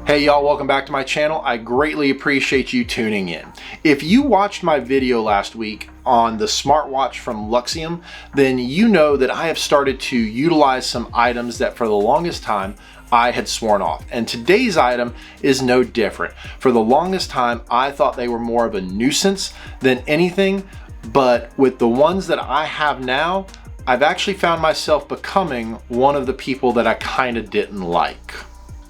Hey y'all, welcome back to my channel. I greatly appreciate you tuning in. If you watched my video last week on the smartwatch from Luxium, then you know that I have started to utilize some items that for the longest time I had sworn off. And today's item is no different. For the longest time, I thought they were more of a nuisance than anything, but with the ones that I have now, I've actually found myself becoming one of the people that I kind of didn't like.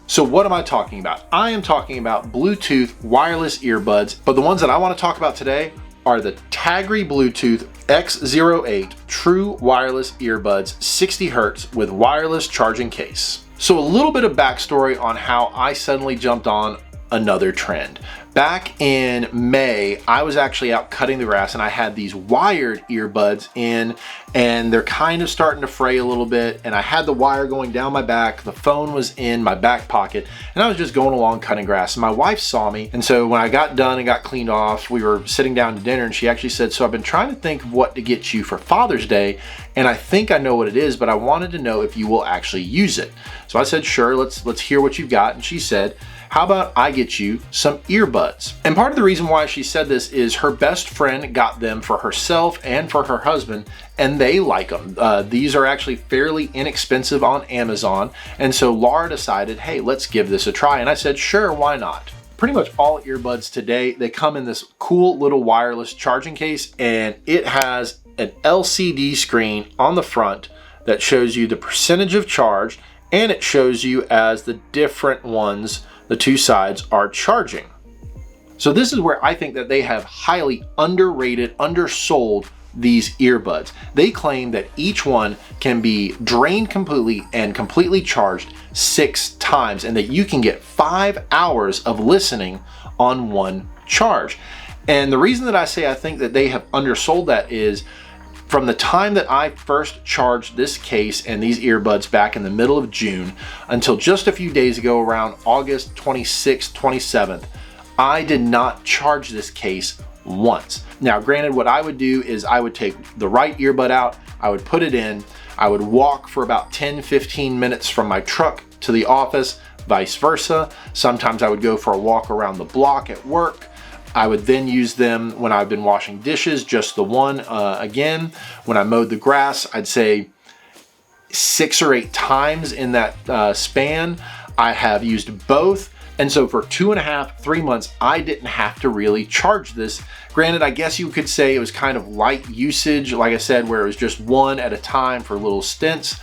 So what am I talking about? I am talking about Bluetooth wireless earbuds, but the ones that I want to talk about today are the Taggery Bluetooth X08 True Wireless Earbuds 60 Hz with wireless charging case. So a little bit of backstory on how I suddenly jumped on another trend. Back in May, I was actually out cutting the grass and I had these wired earbuds in and they're kind of starting to fray a little bit, and I had the wire going down my back, the phone was in my back pocket, and I was just going along cutting grass. And my wife saw me, and so when I got done and got cleaned off, we were sitting down to dinner and she actually said, "So I've been trying to think of what to get you for Father's Day, and I think I know what it is, but I wanted to know if you will actually use it." So I said, "Sure, let's hear what you've got." And she said, "How about I get you some earbuds?" And part of the reason why she said this is her best friend got them for herself and for her husband, and they like them. These are actually fairly inexpensive on Amazon. And so Laura decided, hey, let's give this a try. And I said, sure, why not? Pretty much all earbuds today, they come in this cool little wireless charging case, and it has an LCD screen on the front that shows you the percentage of charge, and it shows you as the different ones, the two sides are charging. So this is where I think that they have highly underrated, undersold these earbuds. They claim that each one can be drained completely and completely charged 6 times, and that you can get 5 hours of listening on one charge. And the reason that I say I think that they have undersold that is from the time that I first charged this case and these earbuds back in the middle of June until just a few days ago, around August 26th, 27th, I did not charge this case once. Now, granted, what I would do is I would take the right earbud out, I would put it in, I would walk for about 10-15 minutes from my truck to the office, vice versa. Sometimes I would go for a walk around the block at work. I would then use them when I've been washing dishes, just the one. Again, when I mowed the grass, I'd say 6 or 8 times in that span. I have used both. And so for 2.5-3 months, I didn't have to really charge this. Granted, I guess you could say it was kind of light usage, like I said, where it was just one at a time for little stints.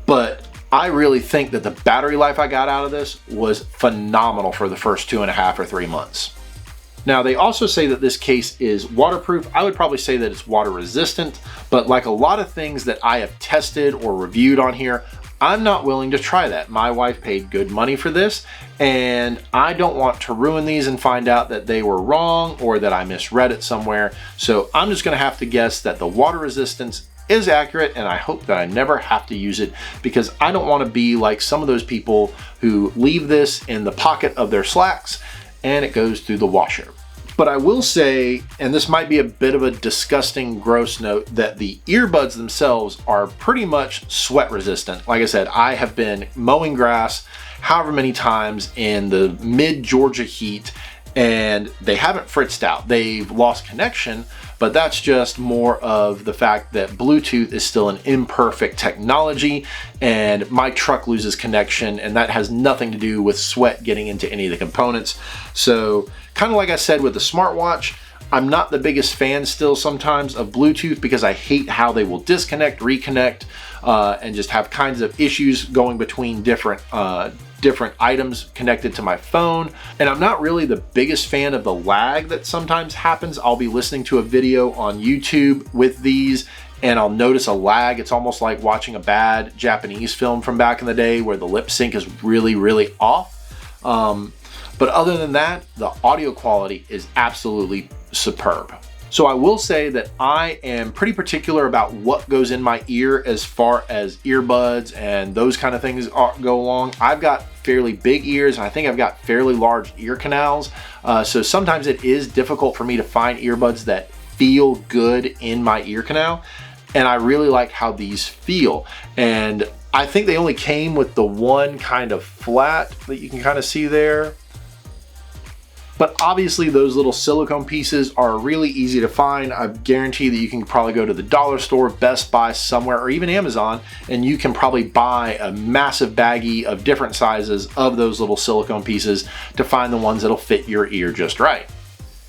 But I really think that the battery life I got out of this was phenomenal for the first 2.5 or 3 months. Now, they also say that this case is waterproof. I would probably say that it's water resistant, but like a lot of things that I have tested or reviewed on here, I'm not willing to try that. My wife paid good money for this, and I don't want to ruin these and find out that they were wrong or that I misread it somewhere. So I'm just gonna have to guess that the water resistance is accurate, and I hope that I never have to use it, because I don't want to be like some of those people who leave this in the pocket of their slacks and it goes through the washer. But I will say, and this might be a bit of a disgusting, gross note, that the earbuds themselves are pretty much sweat resistant. Like I said, I have been mowing grass however many times in the mid-Georgia heat, and they haven't fritzed out. They've lost connection, but that's just more of the fact that Bluetooth is still an imperfect technology, and my truck loses connection, and that has nothing to do with sweat getting into any of the components. So kind of like I said with the smartwatch, I'm not the biggest fan still sometimes of Bluetooth, because I hate how they will disconnect, reconnect, and just have kinds of issues going between different items connected to my phone. And I'm not really the biggest fan of the lag that sometimes happens. I'll be listening to a video on YouTube with these and I'll notice a lag. It's almost like watching a bad Japanese film from back in the day where the lip sync is really, really off. But other than that, the audio quality is absolutely superb. So I will say that I am pretty particular about what goes in my ear as far as earbuds and those kind of things go along. I've got fairly big ears, and I think I've got fairly large ear canals. So sometimes it is difficult for me to find earbuds that feel good in my ear canal. And I really like how these feel. And I think they only came with the one kind of flat that you can kind of see there. But obviously those little silicone pieces are really easy to find. I guarantee that you can probably go to the dollar store, Best Buy, somewhere, or even Amazon, and you can probably buy a massive baggie of different sizes of those little silicone pieces to find the ones that'll fit your ear just right.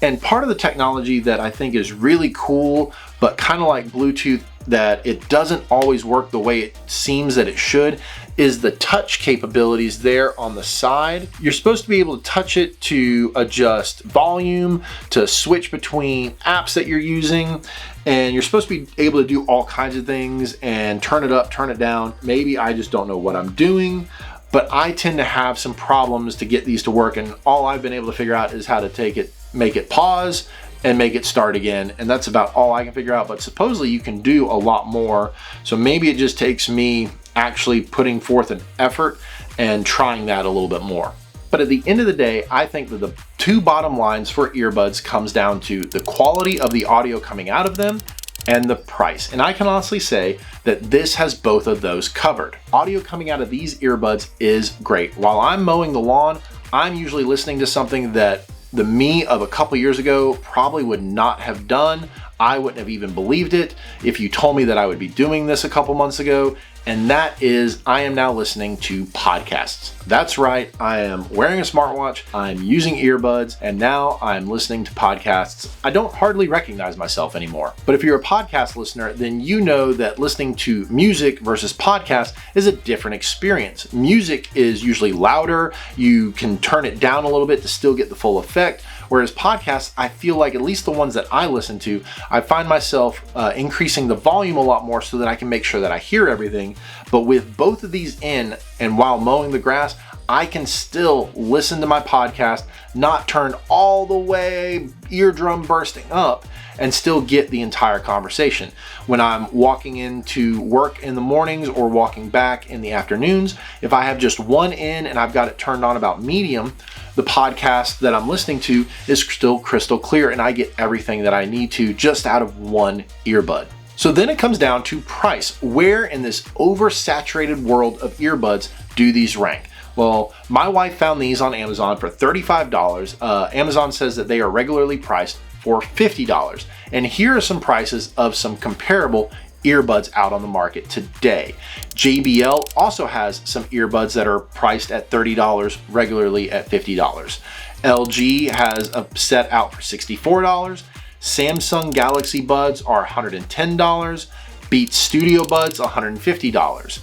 And part of the technology that I think is really cool, but kind of like Bluetooth, that it doesn't always work the way it seems that it should, is the touch capabilities there on the side. You're supposed to be able to touch it to adjust volume, to switch between apps that you're using, and you're supposed to be able to do all kinds of things and turn it up, turn it down. Maybe I just don't know what I'm doing, but I tend to have some problems to get these to work, and all I've been able to figure out is how to take it, make it pause, and make it start again, and that's about all I can figure out. But supposedly you can do a lot more, so maybe it just takes me actually putting forth an effort and trying that a little bit more. But at the end of the day, I think that the two bottom lines for earbuds comes down to the quality of the audio coming out of them and the price. And I can honestly say that this has both of those covered. Audio coming out of these earbuds is great. While I'm mowing the lawn, I'm usually listening to something that the me of a couple years ago probably would not have done. I wouldn't have even believed it if you told me that I would be doing this a couple months ago. And that is, I am now listening to podcasts. That's right, I am wearing a smartwatch, I'm using earbuds, and now I'm listening to podcasts. I don't hardly recognize myself anymore. But if you're a podcast listener, then you know that listening to music versus podcast is a different experience. Music is usually louder, you can turn it down a little bit to still get the full effect. Whereas podcasts, I feel like, at least the ones that I listen to, I find myself increasing the volume a lot more so that I can make sure that I hear everything. But with both of these in, and while mowing the grass, I can still listen to my podcast, not turn all the way eardrum bursting up, and still get the entire conversation. When I'm walking into work in the mornings or walking back in the afternoons, if I have just one in and I've got it turned on about medium, the podcast that I'm listening to is still crystal clear and I get everything that I need to just out of one earbud. So then it comes down to price. Where in this oversaturated world of earbuds do these rank? Well, my wife found these on Amazon for $35. Amazon says that they are regularly priced for $50. And here are some prices of some comparable earbuds out on the market today. JBL also has some earbuds that are priced at $30, regularly at $50. LG has a set out for $64. Samsung Galaxy Buds are $110. Beats Studio Buds $150.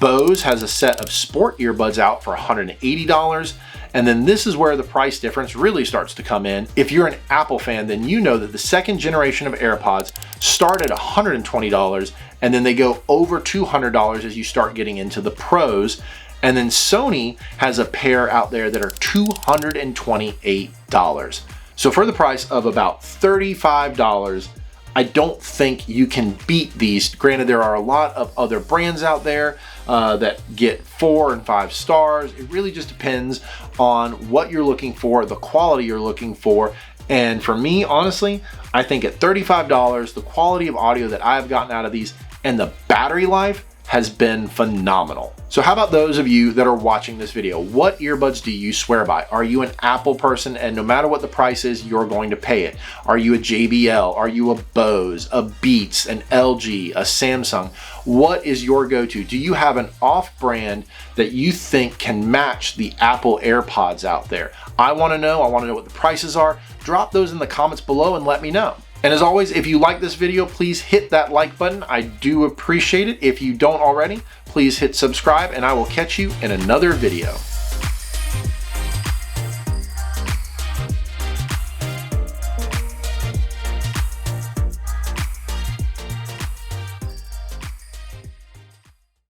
Bose has a set of sport earbuds out for $180. And then this is where the price difference really starts to come in. If you're an Apple fan, then you know that the second generation of AirPods start at $120 and then they go over $200 as you start getting into the pros. And then Sony has a pair out there that are $228. So for the price of about $35, I don't think you can beat these. Granted, there are a lot of other brands out there that get 4 and 5 stars. It really just depends on what you're looking for, the quality you're looking for. And for me, honestly, I think at $35, the quality of audio that I've gotten out of these and the battery life has been phenomenal. So how about those of you that are watching this video? What earbuds do you swear by? Are you an Apple person and no matter what the price is, you're going to pay it? Are you a JBL? Are you a Bose, a Beats, an LG, a Samsung? What is your go-to? Do you have an off-brand that you think can match the Apple AirPods out there? I wanna know what the prices are. Drop those in the comments below and let me know. And as always, if you like this video, please hit that like button. I do appreciate it. If you don't already, please hit subscribe and I will catch you in another video.